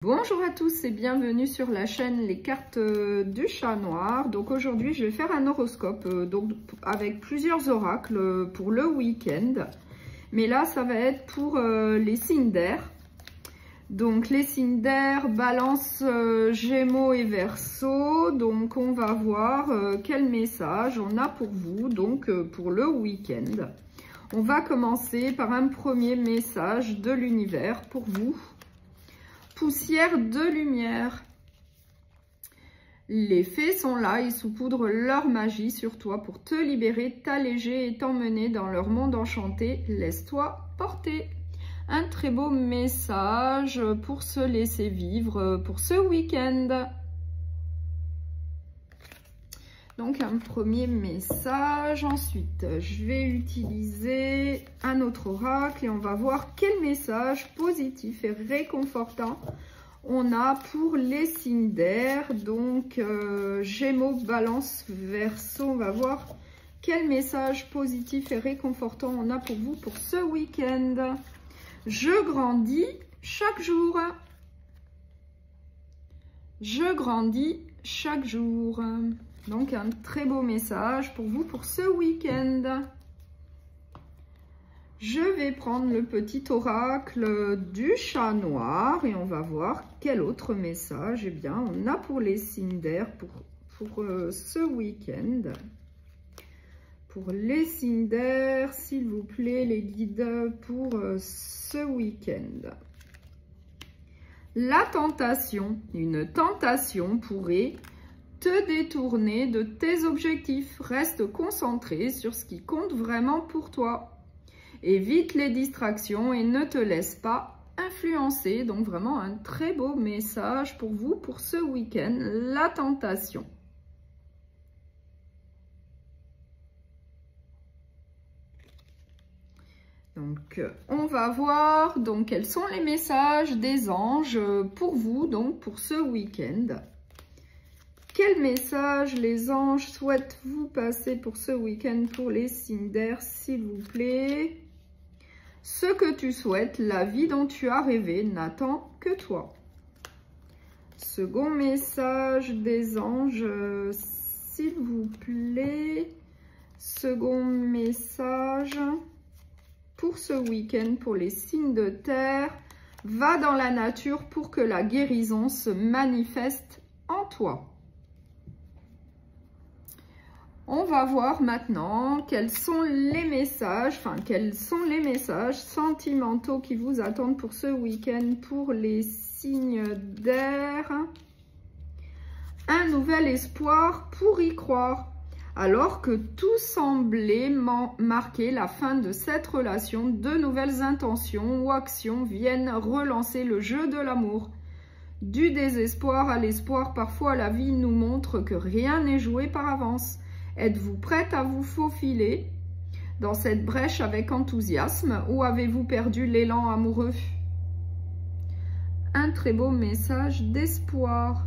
Bonjour à tous et bienvenue sur la chaîne Les Cartes du Chat Noir. Donc aujourd'hui je vais faire un horoscope avec plusieurs oracles pour le week-end. Mais là ça va être pour les signes d'air. Donc les signes d'air, Balance, Gémeaux et Verseau. Donc on va voir quel message on a pour vous donc pour le week-end. On va commencer par un premier message de l'univers pour vous. Poussière de lumière. Les fées sont là, ils saupoudrent leur magie sur toi pour te libérer, t'alléger et t'emmener dans leur monde enchanté. Laisse-toi porter. Un très beau message pour se laisser vivre pour ce week-end. Donc un premier message. Ensuite, je vais utiliser un autre oracle et on va voir quel message positif et réconfortant on a pour les signes d'air. Donc Gémeaux, Balance, Verseau. On va voir quel message positif et réconfortant on a pour vous pour ce week-end. Je grandis chaque jour. Je grandis chaque jour. Donc, un très beau message pour vous pour ce week-end. Je vais prendre le petit oracle du Chat Noir et on va voir quel autre message on a pour les signes d'air pour ce week-end. Pour les signes d'air, s'il vous plaît, les guides pour ce week-end. La tentation, une tentation pourrait te détourner de tes objectifs. Reste concentré sur ce qui compte vraiment pour toi. Évite les distractions et ne te laisse pas influencer. Donc vraiment un très beau message pour vous pour ce week-end. La tentation. Donc on va voir donc quels sont les messages des anges pour vous donc pour ce week-end. Quel message les anges souhaitent vous passer pour ce week-end pour les signes d'air, s'il vous plaît? Ce que tu souhaites, la vie dont tu as rêvé, n'attend que toi. Second message des anges, s'il vous plaît. Second message pour ce week-end pour les signes de terre. Va dans la nature pour que la guérison se manifeste en toi. On va voir maintenant quels sont les messages, sentimentaux qui vous attendent pour ce week-end pour les signes d'air. Un nouvel espoir pour y croire. Alors que tout semblait marquer la fin de cette relation, de nouvelles intentions ou actions viennent relancer le jeu de l'amour. Du désespoir à l'espoir, parfois la vie nous montre que rien n'est joué par avance. Êtes-vous prête à vous faufiler dans cette brèche avec enthousiasme ou avez-vous perdu l'élan amoureux? Un très beau message d'espoir.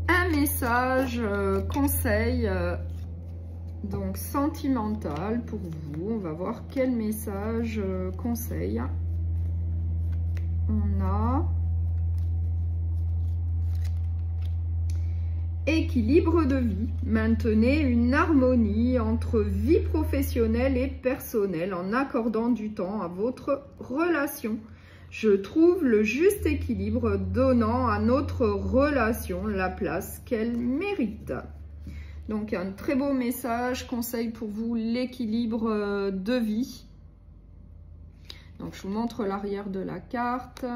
Un message conseil donc sentimental pour vous. On va voir quel message conseil on a. Équilibre de vie. Maintenez une harmonie entre vie professionnelle et personnelle en accordant du temps à votre relation. Je trouve le juste équilibre donnant à notre relation la place qu'elle mérite. Donc un très beau message, conseil pour vous, l'équilibre de vie. Donc je vous montre l'arrière de la carte.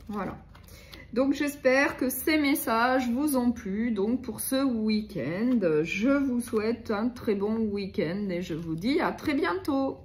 Voilà. Donc j'espère que ces messages vous ont plu. Donc pour ce week-end, je vous souhaite un très bon week-end et je vous dis à très bientôt.